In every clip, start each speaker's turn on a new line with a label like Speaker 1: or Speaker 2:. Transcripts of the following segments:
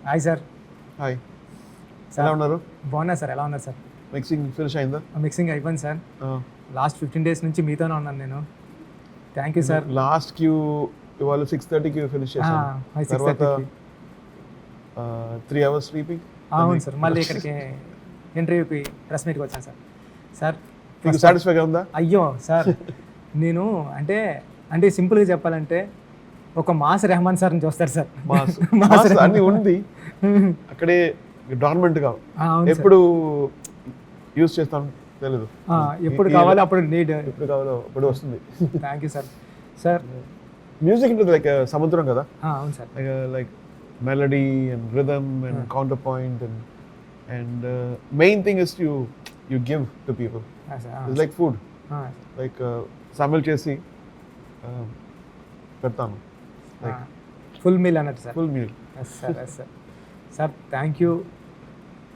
Speaker 1: Hi sir.
Speaker 2: Hi, ఎలా ఉన్నారు?
Speaker 1: బాగున్నా సార్. ఎలా ఉన్నారు సార్?
Speaker 2: మిక్సింగ్ ఫినిష్ అయిందా?
Speaker 1: మిక్సింగ్ అయిపోయింది సార్. లాస్ట్ 15 days నుంచి మీతోనే ఉన్నాను నేను. Thank you sir.
Speaker 2: Last Q ఇవాళ 6:30కి ఫినిష్ చేశాను. తర్వాత 3 hours స్లీపింగ్.
Speaker 1: అవును సార్. మళ్ళీ ఇక్కడికి ఇంటర్వ్యూకి ప్రెస్ మీట్కి వచ్చాను సార్. సార్
Speaker 2: మీకు సాటిస్ఫైగా ఉందా?
Speaker 1: అయ్యో సార్, నేను అంటే అంటే సింపుల్గా చెప్పాలంటే ఒక మాస్ రెహమాన్ సార్ని చూస్తారు సార్.
Speaker 2: మాస్ అన్ని ఉంది అక్కడే డార్మెంట్గా. ఎప్పుడు యూజ్ చేస్తాను తెలీదు.
Speaker 1: ఎప్పుడు కావాలో అప్పుడు నీడ్,
Speaker 2: ఎప్పుడు కావాలో అప్పుడు వస్తుంది.
Speaker 1: Thank you sir. Sir
Speaker 2: music అంటే లైక్ సముద్రం కదా.
Speaker 1: అవును sir.
Speaker 2: Like melody and rhythm and counterpoint and main thing is you give to people. It's like food. Like సమ్మెల్ చేసి పెడతాను.
Speaker 1: ఫుల్ మీల్ అన్నట్టు sir.
Speaker 2: Full meal.
Speaker 1: Sir sir sir thank you.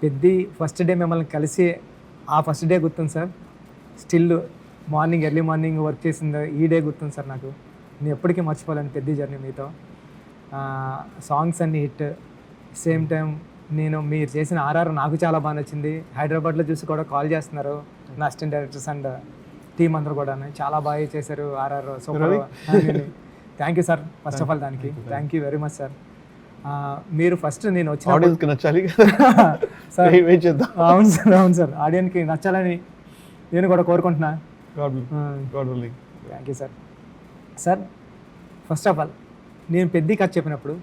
Speaker 1: Peddi first day మిమ్మల్ని కలిసి ఆ first day గుర్తుంది sir. Still morning early morning work చేసింది ఈ డే గుర్తుంది సార్ నాకు. నేను ఎప్పటికీ మర్చిపోలేను పెద్ద జర్నీ మీతో. సాంగ్స్ అన్ని హిట్. సేమ్ టైం నేను మీరు చేసిన ఆర్ఆర్ నాకు చాలా బాగా నచ్చింది. హైదరాబాద్లో చూసి కూడా కాల్ చేస్తున్నారు నా అసిస్టెంట్ డైరెక్టర్స్ అండ్ టీమ్ అందరూ కూడా. చాలా బాగా చేశారు R R. Super. Thank you sir first of all. దానికి thank you very much sir. మీరు ఫస్ట్ నేను వచ్చిన
Speaker 2: ఆడియన్స్కి నచ్చాలి
Speaker 1: సార్.
Speaker 2: వెయిట్ చేద్దాం.
Speaker 1: అవును సార్, అవును సార్. ఆడియన్స్కి నచ్చాలని నేను కూడా కోరుకుంటున్నా. Thank you sir. Sir first of all నేను పెద్ద కథ చెప్పినప్పుడు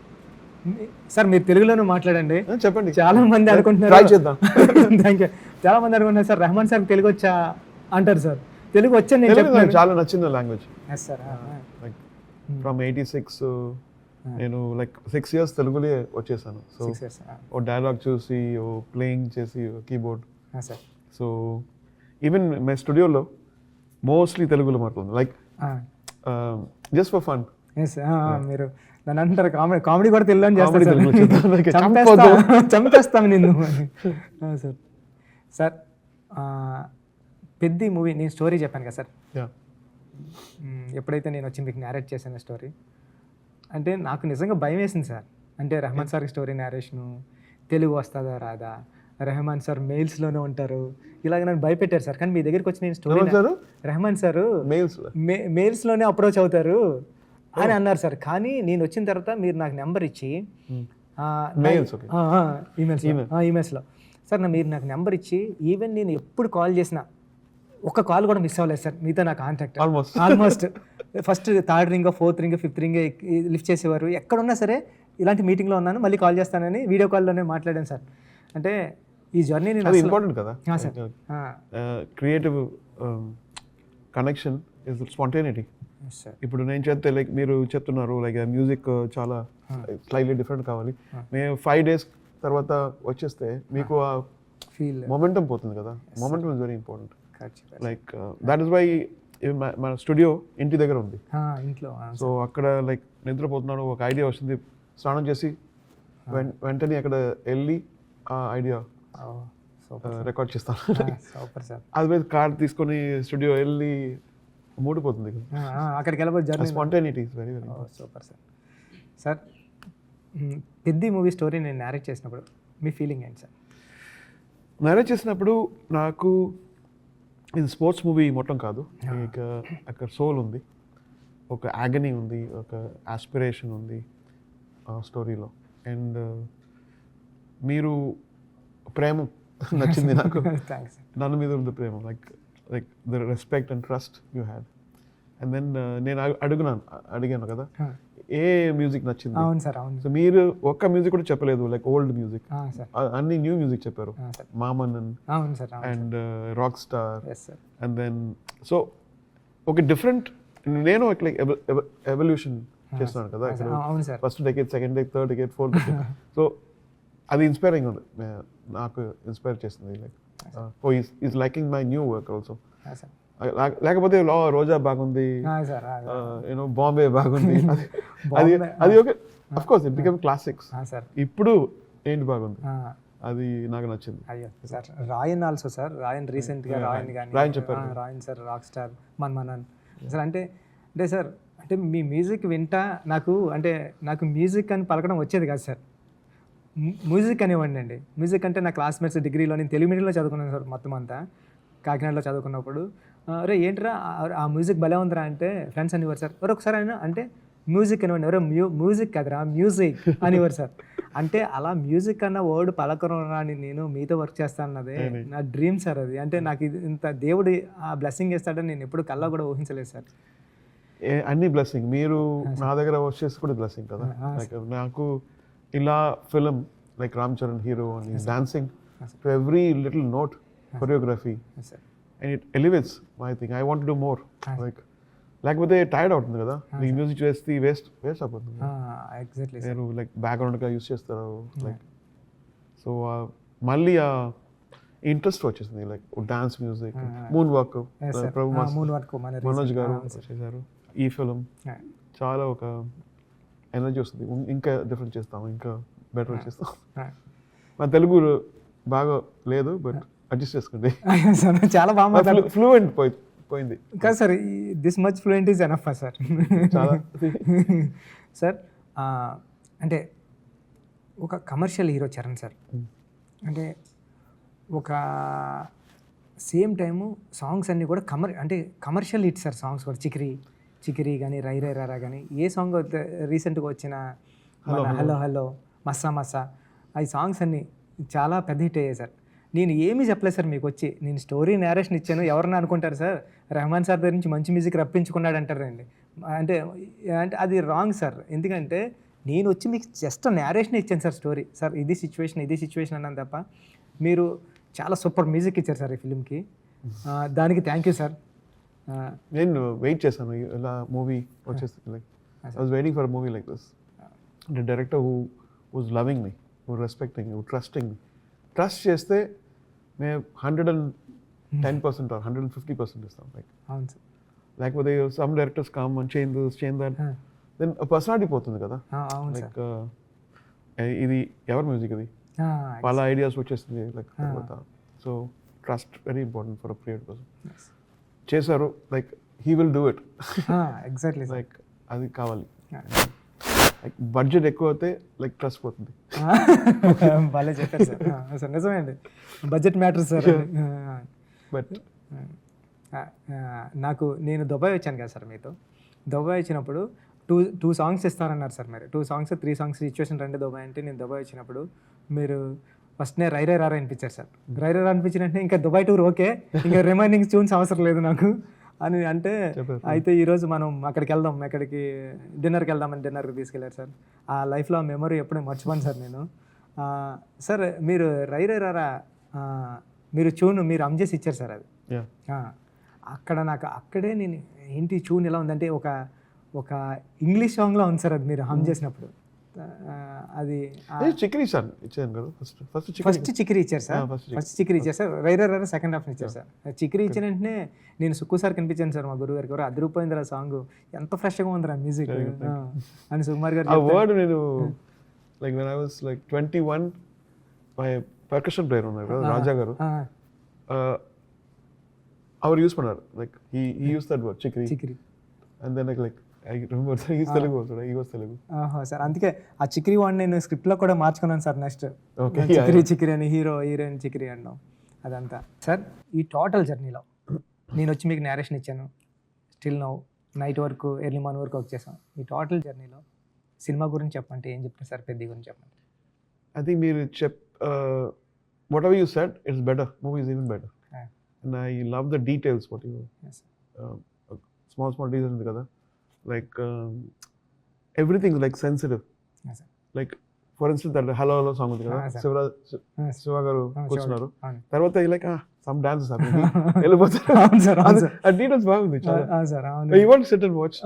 Speaker 1: సార్ మీరు తెలుగులోనే మాట్లాడండి.
Speaker 2: చెప్పండి.
Speaker 1: చాలా మంది అనుకుంటున్నారు. Thank you. చాలా మంది అనుకుంటున్నారు సార్ రెహమాన్ సార్ తెలుగు వచ్చా అంటారు సార్. తెలుగు వచ్చా నేను చెప్తాను.
Speaker 2: చాలా నచ్చింది లాంగ్వేజ్.
Speaker 1: Yes sir.
Speaker 2: ఫ్రమ్ 86 నేను లైక్ 6 years తెలుగులో వచ్చేసాను. సో ఓ డైలాగ్ చూసి ఓ ప్లేయింగ్ చేసి కీబోర్డ్. సో ఈవెన్ మై స్టూడియోలో మోస్ట్లీ తెలుగులో మాట్లాడుతుంది. Like just for fun.
Speaker 1: మీరు నన్ను అంటారు కామెడీ కూడా తెలుగు అని చేస్తారు. చంపేస్తాం నిన్ను సార్. సార్ పెద్ద మూవీ నేను స్టోరీ చెప్పాను కదా సార్. ఎప్పుడైతే నేను వచ్చి మీకు నేరేట్ చేశాను స్టోరీ, అంటే నాకు నిజంగా భయం వేసింది సార్. అంటే రెహమాన్ సార్కి స్టోరీ నేరేషను తెలుగు వస్తుందా రాదా, రెహమాన్ సార్ మెయిల్స్లోనే ఉంటారు, ఇలాగ నన్ను భయపెట్టారు సార్. కానీ మీ దగ్గరికి వచ్చి నేను స్టోరీ రెహమాన్ సారు మెయిల్స్లోనే అప్రోచ్ అవుతారు అని అన్నారు సార్. కానీ నేను వచ్చిన తర్వాత మీరు నాకు నెంబర్ ఇచ్చి ఈమెయిల్స్లో సార్ మీరు నాకు నెంబర్ ఇచ్చి ఈవెన్ నేను ఎప్పుడు కాల్ చేసినా ఒక్క కాల్ కూడా మిస్ అవ్వలేదు సార్ మీతో నా contact. Almost first 3rd ring 4th ring 5th ring lift చేసేవారు. ఎక్కడున్నా సరే ఇలాంటి మీటింగ్లో ఉన్నాను మళ్ళీ కాల్ చేస్తానని వీడియో కాల్లోనే మాట్లాడాను సార్. అంటే ఈ జర్నీ నేను
Speaker 2: ఇంపార్టెంట్ కదా sir. Creative connection is spontaneity. ఇప్పుడు నేను చెప్తే లైక్ మీరు చెప్తున్నారు లైక్ మ్యూజిక్ చాలా స్లైట్లీ డిఫరెంట్ కావాలి. మేము 5 days తర్వాత వచ్చేస్తే మీకు
Speaker 1: ఫీల్
Speaker 2: మొమెంటం పోతుంది కదా. Momentum is very important. Like that is why మన స్టూడియో ఇంటి దగ్గర ఉంది
Speaker 1: ఇంట్లో.
Speaker 2: సో అక్కడ లైక్ నిద్రపోతున్నాను, ఒక ఐడియా వస్తుంది, స్నానం చేసి వెంటనే అక్కడ వెళ్ళి ఆ ఐడియా రికార్డ్ చేస్తాను. అది కార్ తీసుకొని స్టూడియో వెళ్ళి మూడిపోతుంది
Speaker 1: అక్కడికి వెళ్ళిపోయి
Speaker 2: spontaneity is very very
Speaker 1: super sir. Sir పెద్ద మూవీ స్టోరీ నేను నేరేట్ చేసినప్పుడు మీ ఫీలింగ్ ఏంటి సార్?
Speaker 2: నేరేట్ చేసినప్పుడు నాకు ఇది స్పోర్ట్స్ మూవీ మొత్తం కాదు. ఇక అక్కడ సోల్ ఉంది, ఒక యాగనీ ఉంది, ఒక ఆస్పిరేషన్ ఉంది ఆ స్టోరీలో. అండ్ మీరు ప్రేమ నచ్చింది నాకు. నన్ను మీద ఉంది ప్రేమ. Like the respect and trust you had. And then నేను అడిగాను కదా ఏ మ్యూజిక్ నచ్చింది.
Speaker 1: అవును సార్, అవును.
Speaker 2: సో మీరు ఒక్క మ్యూజిక్ కూడా చెప్పలేదు, లైక్ ఓల్డ్ మ్యూజిక్, అన్ని న్యూ మ్యూజిక్ చెప్పారు. Maamannan and rock star. And then so ఒక డిఫరెంట్ నేను లైక్ ఎవల్యూషన్ చేస్తున్నాను కదా. First decade, second decade, third decade, fourth decade. So అది ఇన్స్పైరింగ్ ఉంది, నాకు ఇన్స్పైర్ చేస్తుంది. Like oh is liking my new work also. లేకపోతే రోజా బాగుంది, యూనో బాంబే బాగుంది, అది okay of course it become classics. ఇప్పుడు ఏంటి బాగుంది అది నాకు నచ్చింది.
Speaker 1: అయ్యో సార్ రాయన్ ఆల్సో సార్, రాయన్ రీసెంట్గా రాయన్ కానీ
Speaker 2: రాయన్ చెప్పారు.
Speaker 1: రాయన్ సార్ రాక్ స్టార్ మన్మనన్ సార్. అంటే సార్ అంటే మీ మ్యూజిక్ వింటా నాకు మ్యూజిక్ అని పలకడం వచ్చేది కాదు సార్. మ్యూజిక్ అనివ్వండి అండి. మ్యూజిక్ అంటే నా క్లాస్మేట్స్ డిగ్రీలో నేను తెలుగు మీడియంలో చదువుకున్నాను సార్ మొత్తం అంతా. కాకినాడలో చదువుకున్నప్పుడు "అరే ఏంట్రా ఆ మ్యూజిక్ భలే ఉందిరా" అంటే ఫ్రెండ్స్ అనేవారు సార్. "ఒరేయ్ ఒకసారి అయినా" అంటే మ్యూజిక్ అనివ్వండి. "ఒరేయ్ మ్యూజిక్ కాదురా మ్యూజిక్" అనేవారు సార్. అంటే అలా మ్యూజిక్ అన్న వర్డ్ పలకడం రాని నేను మీతో వర్క్ చేస్తానన్నదే నా డ్రీమ్ సార్ అది. అంటే నాకు ఇది ఇంత దేవుడు ఆ బ్లెస్సింగ్ ఇస్తాడని నేను ఎప్పుడు కల్లో కూడా ఊహించలేదు సార్.
Speaker 2: అన్ని బ్లెస్సింగ్. మీరు నా దగ్గర వర్క్ చేసి కూడా బ్లెస్సింగ్ కదా. లైక్ నాకు ఇలా film like Ram Charan hero and is dancing to every little note choreography and it elevates my thing. I want do more. Like లేకపోతే టైర్డ్ అవుతుంది కదా, ఈ మ్యూజిక్ చేస్తే వేస్ట్ అయిపోతుంది.
Speaker 1: ఎగ్జాక్ట్లీ
Speaker 2: నేను లైక్ బ్యాక్గ్రౌండ్గా యూస్ చేస్తారు లైక్. సో మళ్ళీ ఆ ఇంట్రెస్ట్ వచ్చేసింది like dance music. Moon walk Manoj గారు చేశారు. ఈ ఫిలిం చాలా ఒక ఎనర్జీ వస్తుంది. ఇంకా డిఫరెంట్ చేస్తాం, ఇంకా బెటర్ చేస్తాం. మన తెలుగు బాగా లేదు బట్ అడ్జస్ట్ చేసుకోండి.
Speaker 1: చాలా బాగా
Speaker 2: ఫ్లూయెంట్ పోయింది
Speaker 1: కాదు sir. This much fluent is enough sir.
Speaker 2: చాలా
Speaker 1: సార్ అంటే ఒక కమర్షియల్ హీరో చరణ్ సార్. అంటే ఒక సేమ్ టైము సాంగ్స్ అన్నీ కూడా అంటే కమర్షియల్ హిట్ సార్. సాంగ్స్ కూడా చికిరి కానీ రై రై రారా కానీ ఏ సాంగ్ రీసెంట్గా వచ్చిన హలో హలో మస్సా ఈ సాంగ్స్ అన్నీ చాలా పెద్ద హిట్ అయ్యాయి సార్. నేను ఏమీ చెప్పలేదు సార్ మీకు వచ్చి. నేను స్టోరీ నేరేషన్ ఇచ్చాను. ఎవరన్నా అనుకుంటారు సార్ రెహమాన్ సార్ దగ్గర నుంచి మంచి మ్యూజిక్ రప్పించుకున్నాడు అంటారండి. అంటే అది రాంగ్ సార్. ఎందుకంటే నేను వచ్చి మీకు జస్ట్ నేరేషన్ ఇచ్చాను సార్. స్టోరీ సార్ ఇది సిచ్యువేషన్ అన్నాను తప్ప మీరు చాలా సూపర్ మ్యూజిక్ ఇచ్చారు సార్ ఈ ఫిలింకి. దానికి థ్యాంక్ యూ సార్.
Speaker 2: నేను వెయిట్ చేశాను ఇలా మూవీ వచ్చేస్తుంది. Like I was waiting for movie like this. The director who was loving me, who respecting me, who trusting me. Trust చేస్తే మేము 110% or 150% ఇస్తాం. లైక్
Speaker 1: అవును సార్.
Speaker 2: లేకపోతే some directors come and change that then personality పోతుంది కదా. Like ఇది ఎవరి music ఇది, వాళ్ళ ఐడియాస్ వచ్చేస్తుంది లైక్ తర్వాత. So trust very important for a period కోసం. చేశారు like he will do it.
Speaker 1: Exactly
Speaker 2: like అది కావాలి. లైక్ బడ్జెట్ ఎక్కువ అయితే లైక్ ట్రస్ట్ పోతుంది.
Speaker 1: బాగా చెప్పారు సార్. సార్ నిజమే అండి, బడ్జెట్ మ్యాటర్ సార్.
Speaker 2: బట్
Speaker 1: నేను దుబాయ్ వచ్చాను కదా సార్ మీతో. దుబాయ్ వచ్చినప్పుడు టూ సాంగ్స్ ఇస్తారన్నారు సార్. మీరు 2 songs 3 songs సిచ్యువేషన్ రండి దుబాయ్ అంటే నేను దుబాయ్ వచ్చినప్పుడు మీరు ఫస్ట్నే రై రై రారా అనిపించారు సార్. రై రై అనిపించినట్టే ఇంకా దుబాయ్ టూర్ ఓకే, ఇంకా రిమైనింగ్ ట్యూన్స్ అవసరం లేదు నాకు అని అంటే, అయితే ఈరోజు మనం అక్కడికి వెళ్దాం, ఎక్కడికి డిన్నర్కి వెళ్దామని డిన్నర్కి తీసుకెళ్ళారు సార్. ఆ లైఫ్లో ఆ మెమరీ ఎప్పుడూ మర్చిపోను సార్ నేను. సార్ మీరు రై రై రారా మీరు హమ్ చేసి ఇచ్చారు సార్. అది అక్కడ నాకు అక్కడే నేను ఏంటి ట్యూన్ ఎలా ఉందంటే ఒక ఇంగ్లీష్ సాంగ్లో ఉంది సార్. అది మీరు హమ్ చేసినప్పుడు అది
Speaker 2: చిక్రీ సార్ ఇచ్చాను కదా.
Speaker 1: ఫస్ట్ చిక్రీ ఇచ్చారు సార్. ఫస్ట్ చిక్రీ ఇచ్చారు సార్. రై రై రారా సెకండ్ హాఫ్ ఇచ్చారు సార్. చిక్రీ ఇచ్చిన వెంటనే నేను సుక్కు సార్ కనిపించాను సార్, మా గురువు గారికి. ఎవరు అదిరిపోయిందిరా సాంగ్, ఎంత ఫ్రెష్గా ఉందిరా మ్యూజిక్ అని సుకుమార్ గారు.
Speaker 2: ఆ వర్డ్ నేను like when I was like 21 my percussion player ఉన్నారు కదా రాజా గారు, அவர் యూస్ பண்ணாరు like he used that word చిక్రీ and then like I remember he's Telugu also, he was Telugu.
Speaker 1: Sir అందుకే ఆ చిక్రీ వర్డ్ నేను స్క్రిప్ట్లో కూడా మార్చుకున్నాను సార్. నెక్స్ట్ చిక్రీ అని హీరోయిన్ చిక్రీ అన్నాం అదంతా. సార్ ఈ టోటల్ జర్నీలో నేను వచ్చి మీకు నేరేషన్ ఇచ్చాను, స్టిల్ నైట్ వరకు ఎర్లీ మార్నింగ్ వరకు వర్క్ చేసాం. ఈ టోటల్ జర్నీలో సినిమా గురించి చెప్పంటే ఏం చెప్తారు సార్? పెద్ద గురించి చెప్పండి.
Speaker 2: I think మీరు whatever you said, it's better. Movie is even better. And I love the details what you small details ఉంది కదా. Like everything is like sensitive. Like for instance that hello song ఉంది కదా, శివ గారు కూర్చున్నారు, తర్వాత like some dances are వెళ్ళిపోతారు. ఆ details బాగుంది చాలా. You want to sit and watch.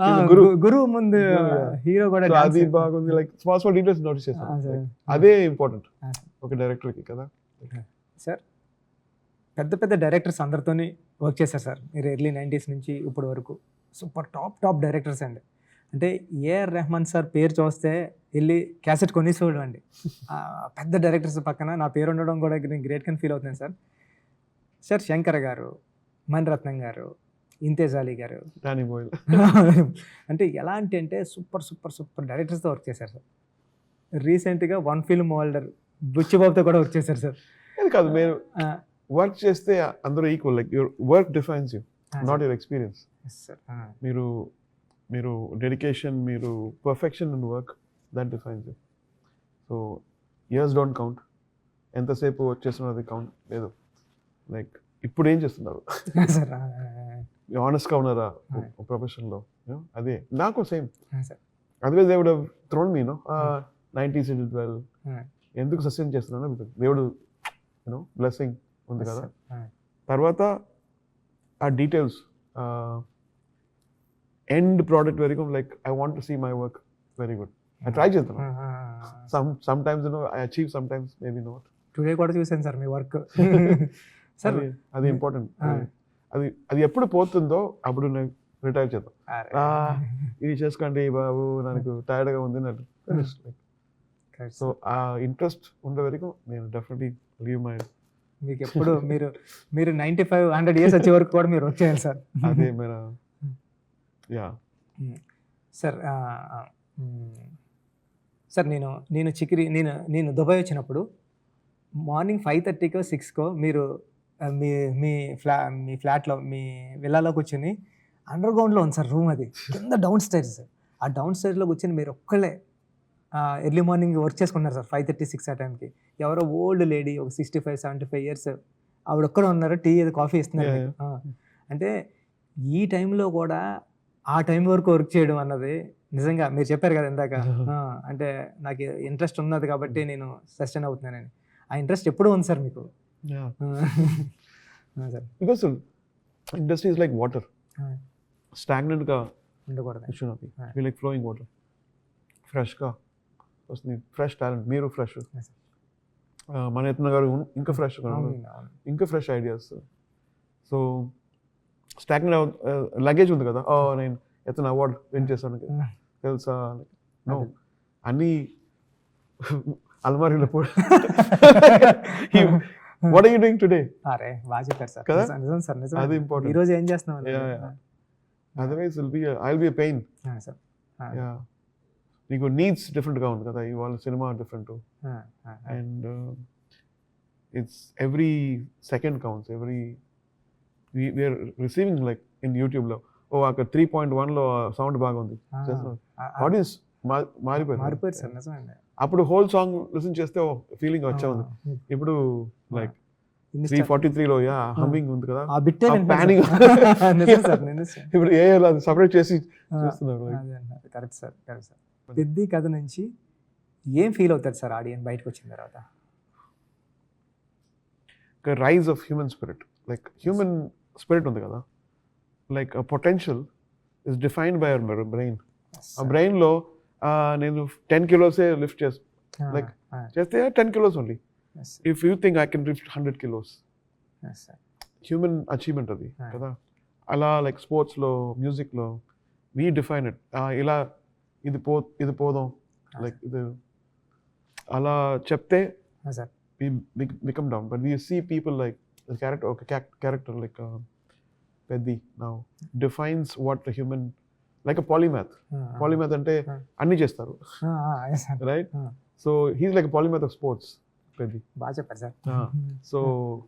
Speaker 1: గురువు ముందు హీరో కూడా
Speaker 2: అది బాగుంది. లైక్ స్మాల్ డీటెయిల్స్ నోటీస్ చేస్తాను. అదే ఇంపార్టెంట్ ఒక డైరెక్టర్కి కదా.
Speaker 1: సార్ పెద్ద డైరెక్టర్స్ అందరితోని వర్క్ చేశారు సార్ మీరు ఎర్లీ 90s నుంచి ఇప్పుడు వరకు. సూపర్ టాప్ డైరెక్టర్స్ అండి. అంటే ఏఆర్ రెహమాన్ సార్ పేరు చూస్తే వెళ్ళి క్యాసెట్ కొనేసేవాడు అండి. పెద్ద డైరెక్టర్స్ పక్కన నా పేరు ఉండడం కూడా నేను గ్రేట్గా ఫీల్ అవుతున్నాను సార్. సార్ శంకర్ గారు, మణిరత్నం గారు, ఇంతేజ్ అలీ గారు, అంటే ఎలాంటి అంటే సూపర్ డైరెక్టర్స్తో వర్క్ చేశారు సార్. రీసెంట్గా వన్ ఫిల్మ్ హోల్డర్ బుచ్చిబాబుతో కూడా వర్క్ చేశారు సార్.
Speaker 2: అది కాదు, మీరు వర్క్ చేస్తే అందరూ equal, like your work defines you, not your experience. మీరు మీరు డెడికేషన్, మీరు perfection in work, that defines you. So years don't count, ఎంతసేపు వచ్చేస్తున్నది కౌంట్ లేదు. లైక్ ఇప్పుడు ఏం చేస్తున్నారు, ఆనెస్ట్గా ఉన్నారా ప్రొఫెషన్లో, అదే నాకు same. Otherwise they would have thrown me 90s into 12. ఎందుకు సస్టైన్ చేస్తున్నాను, దేవుడు బ్లెస్సింగ్ ఉంది కదా. తర్వాత ఆ డీటెయిల్స్ ఎండ్ ప్రోడక్ట్ వరకు like I want to see my work very good. I try చేస్తాను. Sometimes I achieve, sometimes maybe not.
Speaker 1: Today కూడా చూసాను సార్ మీ వర్క్.
Speaker 2: సార్ అది ఇంపార్టెంట్. అది ఎప్పుడు పోతుందో అప్పుడు నేను రిటైర్ చేద్దాం. ఇది చేసుకోండి బాబు, నాకు టైర్డ్గా ఉంది నాకు. సో ఆ ఇంట్రెస్ట్ ఉండే వరకు నేను డెఫినెట్లీ లీవ్ మై.
Speaker 1: మీకు ఎప్పుడు మీరు 95-100 years వచ్చే వరకు కూడా మీరు వర్క్ చేయాలి సార్.
Speaker 2: అదే మేరా. Yeah
Speaker 1: sir. సార్ నేను చికిరి నేను దుబాయ్ వచ్చినప్పుడు మార్నింగ్ 5:30కో 6కో మీరు మీ ఫ్లాట్లో మీ విల్లాలో కూర్చొని అండర్ గ్రౌండ్లో ఉంది సార్ రూమ్, అది కింద డౌన్ స్టైర్స్. ఆ డౌన్ స్టైర్లో కూర్చొని మీరు ఒక్కళ్ళే ఎర్లీ మార్నింగ్ వర్క్ చేసుకున్నారు సార్ 5:30-6 ఆ టైంకి. ఎవరో ఓల్డ్ లేడీ, ఒక 65-75 years ఆవిడ ఒక్కడే ఉన్నారు, టీ ఏదో కాఫీ ఇస్తున్నారు. అంటే ఈ టైంలో కూడా ఆ టైం వరకు వర్క్ చేయడం అన్నది నిజంగా మీరు చెప్పారు కదా ఇందాక, అంటే నాకు ఇంట్రెస్ట్ ఉన్నది కాబట్టి నేను సస్టైన్ అవుతున్నానని. ఆ ఇంట్రెస్ట్ ఎప్పుడూ ఉంది సార్ మీకు.
Speaker 2: Sir because industry is like water, స్టాగ్నెంట్గా ఉండకూడదు. లైక్ ఫ్లోయింగ్ వాటర్, ఫ్రెష్గా వస్తుంది, ఫ్రెష్ టాలెంట్. మీరు ఫ్రెష్, మన యత్న గారు ఇంకా ఫ్రెష్, ఇంకా fresh ideas. So stagnant luggage ఉంది కదా, నేను యత్న అవార్డ్ విన్ చేశాను తెలుసా, నో అన్నీ అల్మారీలో కూడా. What are you doing today?
Speaker 1: అరే బాగా చెప్పారు సార్.
Speaker 2: కదా,
Speaker 1: నిజం సార్, నిజం.
Speaker 2: అది ఇంపార్టెంట్.
Speaker 1: ఈ రోజు ఏం చేస్తున్నాం?
Speaker 2: Otherwise I'll be a pain.
Speaker 1: Sir.
Speaker 2: Yeah, నీకు నీడ్స్ డిఫరెంట్గా ఉంది కదా, ఇవాళ సినిమా different. And it's every second counts, we're receiving like in యూట్యూబ్లో, అక్కడ 3.1లో సౌండ్ బాగుంది, ఆడియన్స్ మారిపోయారు
Speaker 1: సార్. నిజమండి.
Speaker 2: అప్పుడు హోల్ సాంగ్ లిసన్ చేస్తే ఫీలింగ్ వచ్చా ఉంది. ఇప్పుడు లైక్ 343లో హమ్మింగ్ ఉంది కదా, ప్యానింగ్. ఇప్పుడు ఏ సపరేట్ చేసి చేస్తున్నారు.
Speaker 1: Correct sir, correct sir. పెద్ద కథ నుంచి ఏం ఫీల్ అవుతారు సార్ ఆడియన్స్ బయటకు వచ్చిన తర్వాత?
Speaker 2: Rise of human spirit, like human spirit ఉంది కదా, like potential is defined by our brain. ఆ బ్రెయిన్లో నేను 10 kilos లిఫ్ట్ లైక్ చేస్తే 10 kilos only. If you think I can lift 100 kilos, human achievement అది కదా. అలా లైక్ స్పోర్ట్స్లో, మ్యూజిక్లో వీ డిఫైన్ ఇట్. ఇలా ఇది పోదాం, లైక్ ఇది అలా చెప్తే become down. But we see people like character, ఒక character like Peddi now defines what the human, like a polymath. Polymath అంటే అన్ని చేస్తారు, right? So he's like polymath of sports. Peddi
Speaker 1: బాగా చెప్పారు సార్.
Speaker 2: సో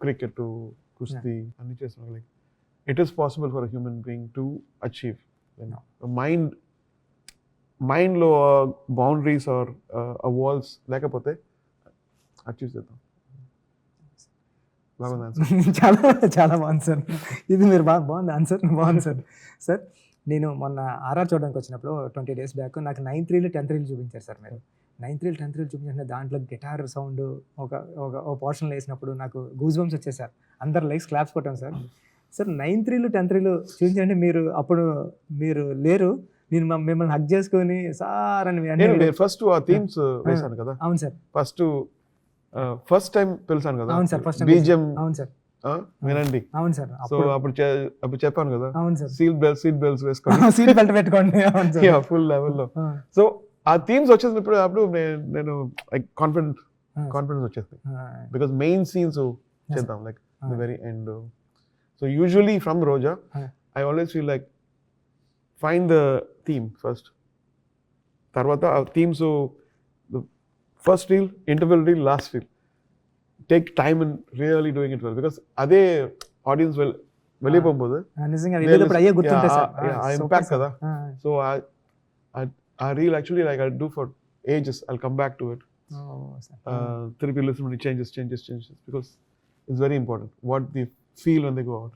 Speaker 2: క్రికెట్, కుస్తీ అన్ని చేస్తున్నారు. Like it is possible for a human being to achieve. మైండ్లో boundaries or walls లేకపోతే అచీవ్ చేద్దాం.
Speaker 1: చాలా చాలా బాగుంది సార్. ఇది మీరు బాగుంది ఆన్సర్, బాగుంది సార్. సార్ నేను మొన్న ఆర్ఆర్ చూడడానికి వచ్చినప్పుడు 20 days బ్యాక్ నాకు 9th reel 10th reel చూపించారు సార్. మీరు 9th reel 10th reel చూపించిన దాంట్లో గిటార్ సౌండ్ ఒక పోర్షన్లో వేసినప్పుడు నాకు గూస్ బంప్స్ వచ్చాయి సార్. అందరు లైక్స్ క్లాప్స్ కొట్టాం సార్. Sir 9th reel 10th reel చూపించండి. అప్పుడు మీరు లేరు, నేను మిమ్మల్ని హక్ చేసుకొని సార్ అని
Speaker 2: ఫస్ట్ ఆ థీమ్స్ వేసాను కదా.
Speaker 1: అవును సార్,
Speaker 2: ఫస్ట్ టైం పిలిచాను కదా.
Speaker 1: అవును సార్, ఫస్ట్
Speaker 2: బీజిఎం.
Speaker 1: అవును సార్,
Speaker 2: వినండి.
Speaker 1: అవును సార్.
Speaker 2: సో అప్పుడు చెప్పాను కదా,
Speaker 1: అవును సార్,
Speaker 2: సీట్ బెల్ట్స్ వేసుకోండి,
Speaker 1: సీట్ బెల్ట్ పెట్టుకోండి.
Speaker 2: ఫుల్ లెవెల్లో. సో ఆ థీమ్స్ వచ్చేసినప్పుడు అప్పుడు నేను కాన్ఫిడెన్స్ వచ్చేస్తుంది. బికాస్ మెయిన్ సీన్స్ చేద్దాం like the very end. So usually from Roja I always feel like find the theme first, తర్వాత ఆ themes first reel, interval reel, last reel. Take time in really doing it well, because అదే audience వెళ్ళిపోబోదు
Speaker 1: నిజంగా వెళ్ళేటప్పుడు అయ్యే గుర్తుంటాయి sir.
Speaker 2: ఆ impact కదా. So ఆ reel actually like I do for ages. I'll come back to it. Therapy listen when it changes because it's very important what they feel when they go out.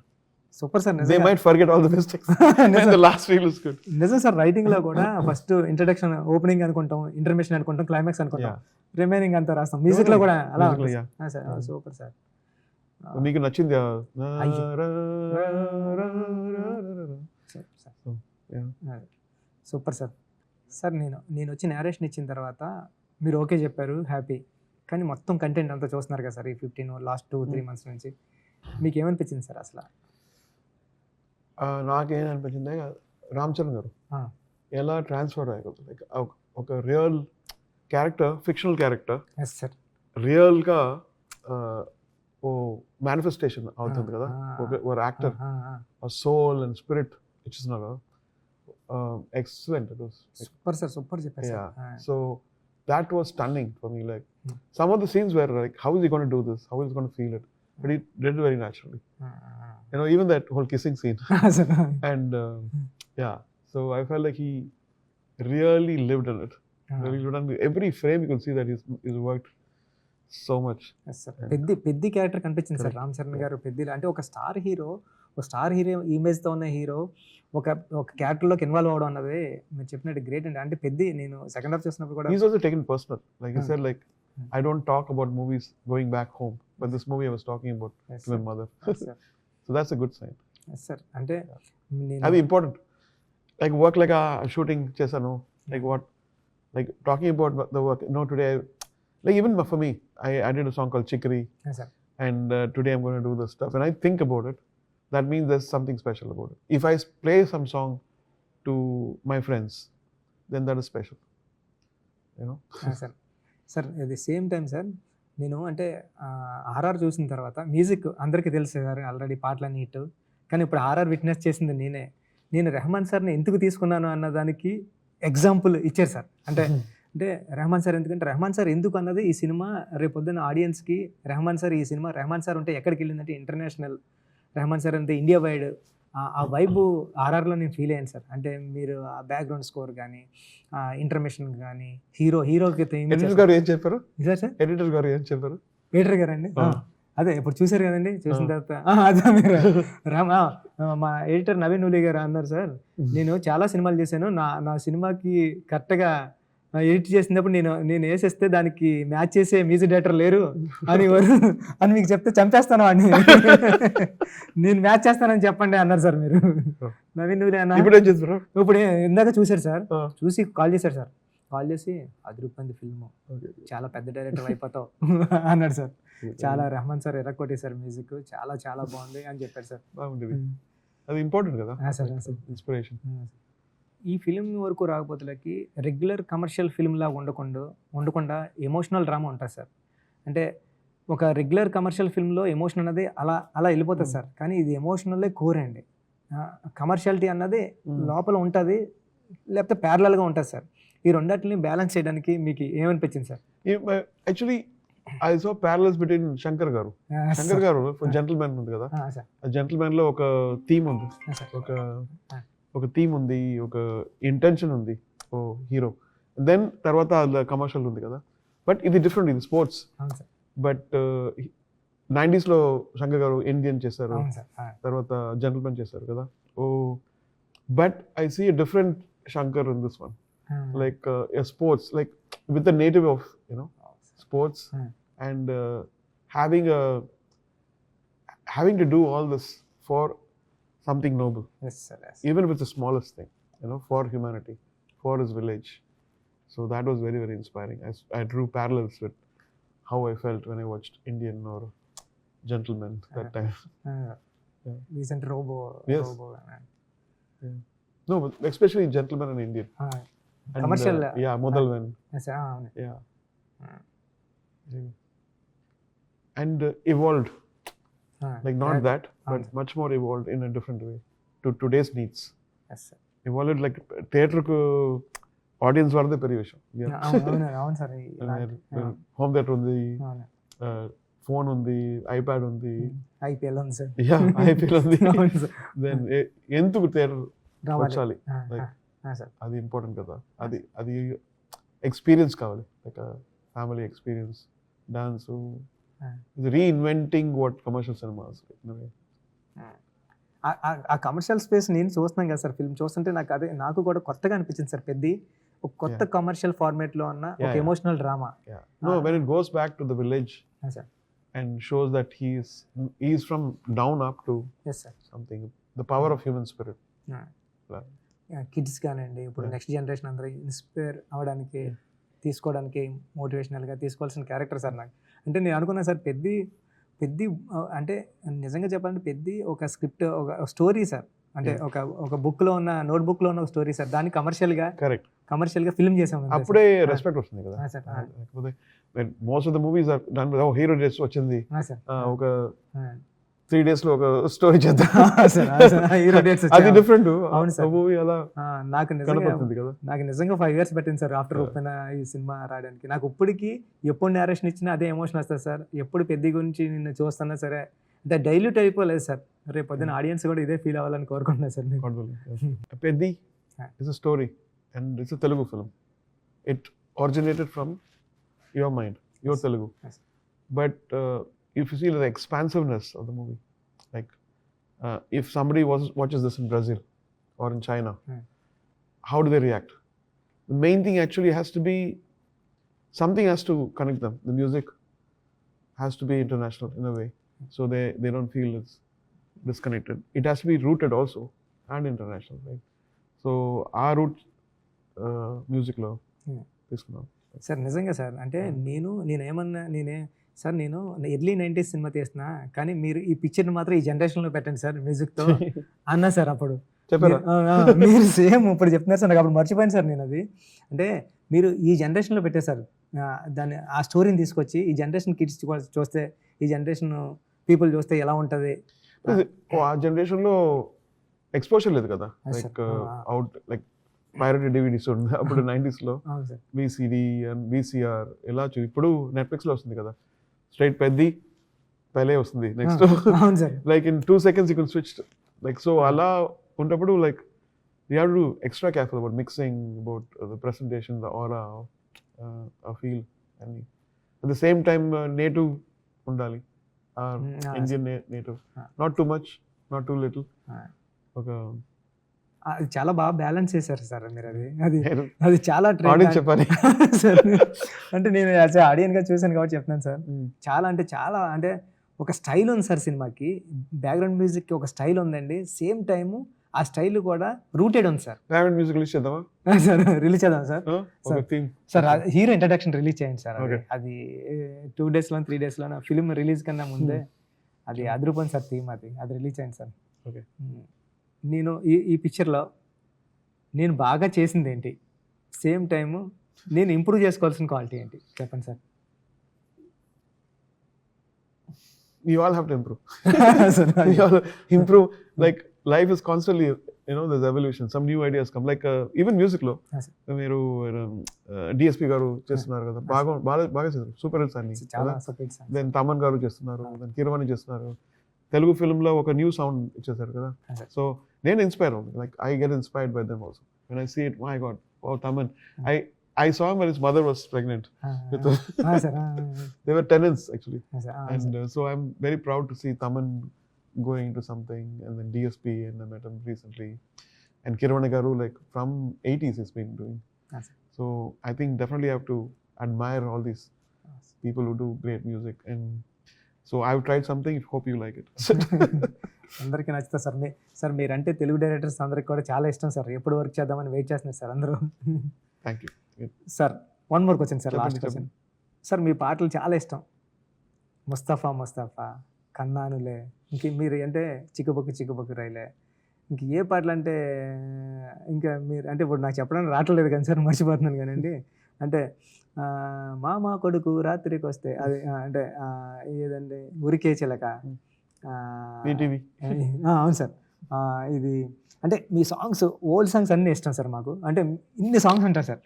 Speaker 1: Super sir.
Speaker 2: They might forget all the mistakes and the last reel is good.
Speaker 1: నిజం sir. Writing లో కూడా first introduction, opening అనుకుంటాం, intermission అనుకుంటాం, climax అనుకుంటాం, remaining అంతా రాస్తాం. Music లో కూడా అలా. Super sir.
Speaker 2: మీకు నచ్చింది?
Speaker 1: Super sir. సార్ నేను వచ్చి నేరేషన్ ఇచ్చిన తర్వాత మీరు ఓకే చెప్పారు, హ్యాపీ. కానీ మొత్తం కంటెంట్ అంతా చూస్తున్నారు కదా సార్ ఈ 15 లాస్ట్ 2-3 మంత్స్ నుంచి, మీకు ఏమనిపించింది సార్ అసలు?
Speaker 2: నాకేమనిపించింది, రామ్ చరణ్ గారు ఎలా ట్రాన్స్ఫర్ అయ్యారు. లైక్ ఒక రియల్ క్యారెక్టర్, ఫిక్షనల్ క్యారెక్టర్ రియల్గా ఓ మేనిఫెస్టేషన్ అవుతుంది కదా. ఒక యాక్టర్ సోల్ అండ్ స్పిరిట్ ఇచ్చిస్తున్నారు కదా. Excellent. It was
Speaker 1: super sir, super చెప్పారు.
Speaker 2: Yeah. So that was stunning for me. Like some of the scenes were like, how is he going to do this? How is he going to feel it? But he did it very naturally. You know, even that whole kissing scene. And yeah, so I felt like he really lived in it. Really lived in every frame. You could see that he's worked so much.
Speaker 1: Yes sir. Peddi character కనిపించింది sir Ram Charan గారు. పెద్ది అంటే ఒక star hero ఇమేజ్తో ఉన్న hero ఒక క్యారెక్టర్లోకి involve అవడం అన్నది మీరు చెప్పినట్టు గ్రేట్ అండి. అంటే పెద్ద నేను సెకండ్ హాఫ్ చూసినప్పుడు కూడా
Speaker 2: he's also taken personal. Like he said, like I don't talk about movies going back home, but this movie I was talking about to my mother. So that's a good sign.
Speaker 1: Yes sir. అంటే
Speaker 2: అది important. Like work like a shooting chesanu, like what, like talking about the work. No, today like even for me, I did a song called Chicory.
Speaker 1: Yes sir.
Speaker 2: And today I'm going to do this stuff, and I think about it. That means there's something special about it. If I play some song to my friends, then that is special. You know?
Speaker 1: Sir అది same time sir, నేను అంటే RR చూసిన తర్వాత music అందరికీ తెలుసు sir already, పాటలన్నీ hit. కానీ ఇప్పుడు ఆర్ఆర్ విట్నెస్ చేసింది నేను రెహమాన్ సార్ని ఎందుకు తీసుకున్నాను అన్న దానికి ఎగ్జాంపుల్ ఇచ్చారు సార్. అంటే రెహమాన్ సార్ రెహమాన్ సార్ ఎందుకు అన్నది ఈ సినిమా రేపొద్దున ఆడియన్స్కి, రెహమాన్ సార్ ఈ సినిమా రెహమాన్ సార్ ఉంటే ఎక్కడికి వెళ్ళిందంటే ఇంటర్నేషనల్, రెహమాన్ సార్ అంటే ఇండియా వైడ్ ఆ వైబ్ ఆర్ఆర్లో నేను ఫీల్ అయ్యాను సార్. అంటే మీరు ఆ బ్యాక్గ్రౌండ్ స్కోర్ కానీ, ఇంటర్మిషన్ కానీ, హీరోకి
Speaker 2: ఎడిటర్ గారు ఏం చెప్పారు
Speaker 1: సార్?
Speaker 2: ఎడిటర్ గారు ఏం చెప్పారు?
Speaker 1: పీటర్ గారు అండి. అదే ఇప్పుడు చూసారు కదండి, చూసిన తర్వాత అదే మీరు మా ఎడిటర్ నవీన్ నూలి గారు అన్నారు సార్, నేను చాలా సినిమాలు చేశాను, నా సినిమాకి కరెక్ట్గా ఎడిట్ చేసినప్పుడు నేను వేసేస్తే దానికి మ్యాచ్ చేసే మ్యూజిక్ డైరెక్టర్ లేరు అని మీకు చెప్తే చంపేస్తాను అని, నేను మ్యాచ్ చేస్తానని చెప్పండి అన్నారు సార్ మీరు. నవీన్ నూలి అన్న ఇప్పుడు ఇందాక చూశారు సార్, చూసి కాల్ చేశారు సార్. కాల్ చేసి అదిరిపోయింది ఫిల్మ్, చాలా పెద్ద డైరెక్టర్ అయిపోతావు అన్నాడు సార్. చాలా రెహమాన్ సార్ ఎర్రకొట్టేశారు మ్యూజిక్, చాలా చాలా బాగుంది అని చెప్పారు సార్.
Speaker 2: అది ఇంపార్టెంట్ కదా సార్, ఇన్స్పిరేషన్.
Speaker 1: ఈ ఫిలిం వరకు రాకపోతేలకి రెగ్యులర్ కమర్షియల్ ఫిల్మ్లా ఉండకుండా ఎమోషనల్ డ్రామా ఉంటుంది సార్. అంటే ఒక రెగ్యులర్ కమర్షియల్ ఫిల్మ్లో ఎమోషన్ అన్నది అలా వెళ్ళిపోతుంది సార్. కానీ ఇది ఎమోషనల్లే కోర్ అండి. కమర్షియాలిటీ అన్నది లోపల ఉంటుంది, లేకపోతే ప్యారలల్గా ఉంటుంది సార్. ఈ రెండింటిని బ్యాలెన్స్ చేయడానికి మీకు ఏమనిపించింది sir?
Speaker 2: Actually I saw parallels between Shankar Garu for Gentleman ఉంది కదా, ఆ Gentleman లో ఒక థీమ్ ఉంది, ఒక థీమ్ ఉంది, ఒక ఇంటెన్షన్ ఉంది ఓ హీరో. దెన్ తర్వాత కమర్షియల్ ఉంది కదా, బట్ ఇది డిఫరెంట్, ఇది స్పోర్ట్స్. బట్ 90s లో శంకర్ గారు ఇండియన్ చేశారు, తర్వాత జెంటిల్మెన్ చేశారు కదా. But I see a different Shankar in this one, like sports, like with the native of sports and having to do all this for something noble.
Speaker 1: Yes sir, yes.
Speaker 2: Even with the smallest thing, for humanity, for his village. So that was very, very inspiring. I drew parallels with how I felt when I watched Indian or Gentleman that time.
Speaker 1: Recent Robo.
Speaker 2: Yes. Yeah. No, but especially Gentleman and Indian. And,
Speaker 1: commercial.
Speaker 2: Modalvan.
Speaker 1: Yes,
Speaker 2: yeah. And evolved, like not that, but much more evolved in a different way to today's needs.
Speaker 1: Yes sir.
Speaker 2: Evolved like theatre ku audience వాడితే పెరిగే విషయం.
Speaker 1: అవును sir.
Speaker 2: Home theatre ఉంది, phone ఉంది, iPad ఉంది,
Speaker 1: IPL ఉంది sir.
Speaker 2: IPL ఉంది. Then ఎందుకు థియేటర్ వచ్చాలి, అది ఇంపార్టెంట్ కదా. అది ఎక్స్పీరియన్స్ కావాలి, like family experience. Dance reinventing what commercial cinemas.
Speaker 1: ఆ కమర్షియల్ స్పేస్ నేను చూస్తున్నాను కదా సార్, ఫిల్మ్ చూస్తుంటే నాకు కూడా కొత్తగా అనిపించింది సార్. పెద్ద ఒక కొత్త కమర్షియల్ ఫార్మేట్ లో ఉన్న ఒక emotional drama.
Speaker 2: When it goes back to the village and shows that he is from down up to something, the power of human spirit.
Speaker 1: Kids కానివ్వండి, ఇప్పుడు నెక్స్ట్ జనరేషన్ అందరూ ఇన్స్పైర్ అవ్వడానికి, తీసుకోవడానికి, మోటివేషనల్గా తీసుకోవాల్సిన క్యారెక్టర్ సార్ నాకు. అంటే నేను అనుకున్నాను సార్, పెద్ద అంటే నిజంగా చెప్పాలంటే పెద్ద ఒక స్క్రిప్ట్, ఒక స్టోరీ సార్. అంటే ఒక బుక్లో ఉన్న, నోట్ బుక్లో ఉన్న ఒక స్టోరీ సార్. దాన్ని కమర్షియల్గా ఫిల్మ్ చేసాం.
Speaker 2: అప్పుడే రెస్పెక్ట్ వస్తుంది కదా. లేకపోతే most of the movies are done with hero dress వచ్చింది, ఒక 3 days లో ఒక స్టోరీ చేద్దాం, అది డిఫరెంట్. మూవీ అలా
Speaker 1: నాకు నిజంగా 5 years పట్టింది సార్ ఆఫ్టర్ ఓపెన్ ఈ సినిమా రావడానికి. నాకు ఇప్పటికి ఎప్పుడు నేరేషన్ ఇచ్చినా అదే ఎమోషన్ వస్తుంది సార్. ఎప్పుడు పెద్ద గురించి నిన్ను చూస్తున్నా సరే అంటే డైల్యూట్ అయిపోలేదు సార్. రేపు పొద్దున ఆడియన్స్ కూడా ఇదే ఫీల్ అవ్వాలని కోరుకుంటున్నా sir.
Speaker 2: Peddi is a story and it's a Telugu film. It originated from your mind, your Telugu. But if you see the expansiveness of the movie, like if somebody watches this in Brazil or in China, how do they react? The main thing actually has to be, something has to connect them. The music has to be international in a way, so they don't feel it's disconnected. It has to be rooted also and international, right? So our root music lo తీసుకున్నాం
Speaker 1: sir. నిజంగా sir, అంటే నేనే sir, నేను early 90s cinema తీస్తున్నా, కానీ మీరు ఈ పిక్చర్ని మాత్రం ఈ జనరేషన్లో పెట్టండి సార్ మ్యూజిక్తో అన్నా సార్. అప్పుడు మీరు సేమ్ ఇప్పుడు చెప్తున్నారు సార్, నాకు అప్పుడు మర్చిపోయాను సార్ నేను అది. అంటే మీరు ఈ జనరేషన్లో పెట్టారు సార్ దాన్ని, ఆ స్టోరీని తీసుకొచ్చి ఈ జనరేషన్ కిడ్స్ చూస్తే, ఈ జనరేషన్ పీపుల్ చూస్తే ఎలా ఉంటుంది.
Speaker 2: ఆ జనరేషన్లో ఎక్స్పోజర్ లేదు కదా, లైక్ అవుట్ లైక్ పైరటెడ్ డివిడీస్ ఉంది అప్పుడు 90s లో, విసిడి అండ్ విసిఆర్ ఇలా. ఇప్పుడు నెట్ఫ్లిక్స్ లో వస్తుంది కదా, స్ట్రైట్ పెద్ది పైలే వస్తుంది next, like in 2 seconds you can switch, like so అలా ఉన్నప్పుడు like you have to do extra careful about mixing, about the presentation, the aura, feel అన్ని. At the same time native ఉండాలి, Indian native, not too much, not too little. ఒక
Speaker 1: చాలా బాగా balance చేశారు sir మీరు. అది చాలా
Speaker 2: చెప్పాలి
Speaker 1: సార్. అంటే నేను ఆడియన్గా చూసాను కాబట్టి చెప్తున్నాను సార్. చాలా అంటే ఒక స్టైల్ ఉంది సార్ సినిమాకి, బ్యాక్గ్రౌండ్ మ్యూజిక్కి ఒక స్టైల్ ఉందండి. సేమ్ టైము ఆ స్టైల్ కూడా రూటెడ్ ఉంది సార్.
Speaker 2: బ్యాక్గ్రౌండ్ మ్యూజిక్ రిలీజ్ చేద్దామా
Speaker 1: సార్? రిలీజ్ చేద్దాం sir. Sir hero introduction release చేయండి సార్. అది 2 days 3 days ఫిల్మ్ రిలీజ్ కన్నా ముందే అది అదిరిపోయింది సార్ థీమ్. అది రిలీజ్ చేయండి సార్.
Speaker 2: ఓకే.
Speaker 1: నేను ఈ పిక్చర్లో నేను బాగా చేసింది ఏంటి, సేమ్ టైము నేను ఇంప్రూవ్ చేసుకోవాల్సిన క్వాలిటీ ఏంటి చెప్పండి sir.
Speaker 2: You all have to improve. You all improve. Like life is constantly, there's evolution. Some new ideas come. Like even music lo, మీరు DSP గారు చేస్తున్నారు కదా, బాగా చేస్తారు, సూపర్ హిట్స్ అన్ని. దెన్ తమన్ గారు చేస్తున్నారు, దెన్ కిరవాణి చేస్తున్నారు. తెలుగు ఫిల్మ్లో ఒక న్యూ సౌండ్ ఇచ్చేసారు కదా. సో నేను ఇన్స్పైర్ అవుతుంది, like I get inspired by them also. When I see it, my God, oh Taman. I saw him when his mother was pregnant. They were tenants actually. And so I'm very proud to see Taman going into something, and then DSP, and I met him recently. And Kiravani Garu, like from 80s he's been doing. So I think definitely I have to admire all these people who do great music. And so I've tried something, hope you like it.
Speaker 1: అందరికీ నచ్చుతా sir. Sir మీరంటే Telugu directors అందరికి కూడా చాలా ఇష్టం sir. ఎప్పుడు work చేద్దామని wait చేస్తున్నారు sir అందరూ.
Speaker 2: Thank you
Speaker 1: sir. 1 more question sir, last question sir. మీ పాటలు చాలా ఇష్టం, ముస్తఫా, కన్నానులే, ఇంక మీరు అంటే చిక్కుబొక్కు రైలే, ఇంక ఏ పాటలు అంటే ఇంకా మీరు అంటే ఇప్పుడు నాకు చెప్పడానికి రావట్లేదు కానీ సార్, మర్చిపోతున్నాను కానండి. అంటే మామ కొడుకు రాత్రికి వస్తే, అది అంటే ఏదండి, ఉరికే చిలక. అవును సార్. ఇది అంటే మీ సాంగ్స్ ఓల్డ్ సాంగ్స్ అన్నీ ఇష్టం సార్ మాకు. అంటే ఇన్ని సాంగ్స్ ఉంటాయి సార్,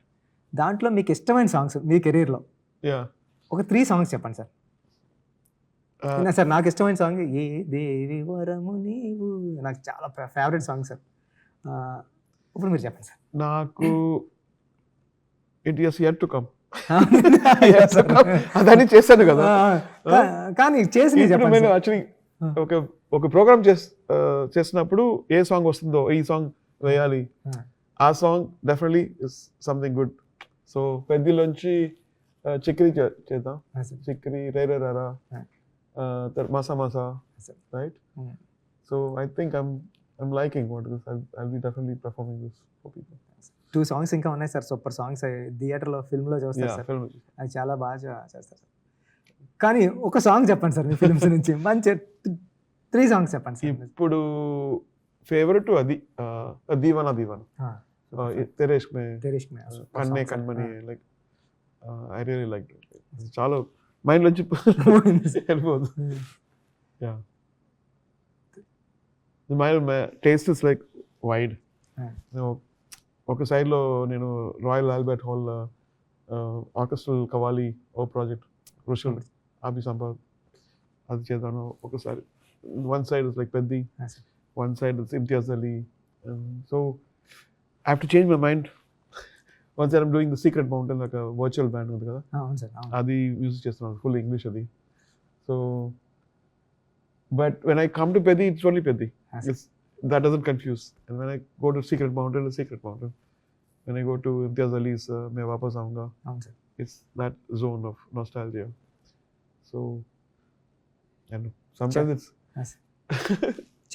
Speaker 1: దాంట్లో మీకు ఇష్టమైన సాంగ్స్ మీ కెరీర్లో
Speaker 2: యా
Speaker 1: ఒక 3 సాంగ్స్ చెప్పండి సార్. విన్నా సార్, నాకు ఇష్టమైన సాంగ్ ఏ దేవి వరము నీవు, నాకు చాలా ఫేవరెట్ సాంగ్ సార్. ఇప్పుడు మీరు చెప్పండి సార్.
Speaker 2: నాకు it is yet to come అదని చేశాను కదా.
Speaker 1: కానీ చేసి
Speaker 2: యాక్చువల్లీ ఒక ప్రోగ్రామ్ చేసినప్పుడు ఏ సాంగ్ వస్తుందో ఈ సాంగ్ వేయాలి, ఆ song definitely is something good. So పెద్దలోంచి చిక్రీ చేద్దాం, చిక్రీ రేరే రారా, మాసా మాసా, right. So I think I'm liking what it is. I'll be definitely performing this for people.
Speaker 1: 2 songs ఇంకా ఉన్నాయి సార్, సూపర్ సాంగ్స్. థియేటర్లో ఫిల్మ్లో చూస్తారు సార్, అది చాలా బాగా చేస్తారు సార్. కానీ ఒక సాంగ్ చెప్పండి సార్ మీ ఫిల్మ్స్ నుంచి, మంచి 3 సాంగ్స్ చెప్పండి సార్.
Speaker 2: ఇప్పుడు ఫేవరెట్ అది దీవానా దీవానా, తెరేష్ మే కన్నే కన్మని, like I really like it. చాలా మైండ్ నుంచి వెళ్ళిపోదు. Yeah, my taste is like wide. ఒక సైడ్లో నేను Royal Albert Hall orchestral qawwali ఓ ప్రాజెక్ట్ రుషుల్ అభి సంపాద్ అది చేద్దాను ఒకసారి. One side is like Peddi, one side is Imtiaz Ali. So I have to change my mind. Once I'm doing the Secret Mountain, ఒక వర్చువల్ బ్యాండ్ ఉంది కదా, అది మ్యూజిక్ చేస్తున్నాను, ఫుల్ ఇంగ్లీష్ అది. So but when I come to Peddi, it's only Peddi. That doesn't confuse. And when I go to Secret Mountain, it's Secret Mountain. When I go to Imtiaz Ali's Main Wapas Aunga, it's that zone of nostalgia. So, I know. Sometimes it's...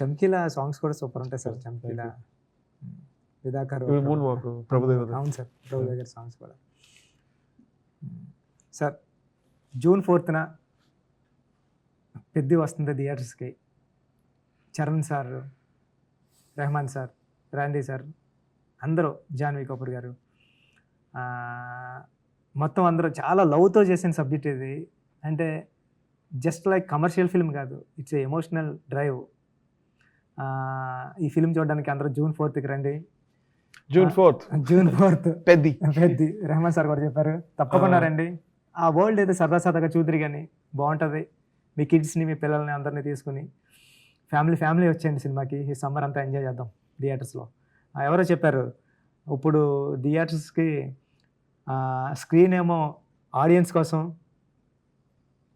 Speaker 1: చమ్కీలా songs కూడా super ఉంటాయి sir. చమ్కీలా, విదాకర్,
Speaker 2: moon walk, Prabhudeva.
Speaker 1: అవును sir, Prabhudeva గారి songs కూడా. Sir June 4th Peddi వస్తుంది థియేటర్స్కి. Charan sir, Rahman sir, Randy sir, అందరూ, జాన్వీ కపూర్ గారు, మొత్తం అందరూ చాలా లవ్తో చేసిన సబ్జెక్ట్ ఇది. అంటే జస్ట్ లైక్ కమర్షియల్ ఫిల్మ్ కాదు, ఇట్స్ ఎమోషనల్ డ్రైవ్. ఈ ఫిల్మ్ చూడడానికి అందరూ June 4th రండి.
Speaker 2: June 4th Peddi
Speaker 1: Rahman sir కూడా చెప్పారు, తప్పకుండా రండి. ఆ వరల్డ్ అయితే సరదాగా చూద్దరు కానీ బాగుంటుంది. మీ కిడ్స్ని, మీ పిల్లల్ని అందరినీ తీసుకుని ఫ్యామిలీ వచ్చేయండి సినిమాకి. ఈ సమ్మర్ అంతా ఎంజాయ్ చేద్దాం థియేటర్స్లో. ఎవరో చెప్పారు, ఇప్పుడు థియేటర్స్కి స్క్రీన్ ఏమో ఆడియన్స్ కోసం,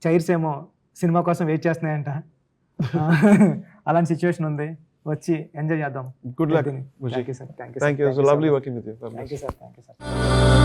Speaker 1: చైర్స్ ఏమో సినిమా కోసం వెయిట్ చేస్తున్నాయంట. అలాంటి సిచ్యువేషన్ ఉంది, వచ్చి ఎంజాయ్ చేద్దాం.
Speaker 2: Good luck.
Speaker 1: Thank you sir.
Speaker 2: Thank you. Lovely working with you.
Speaker 1: Thank you sir.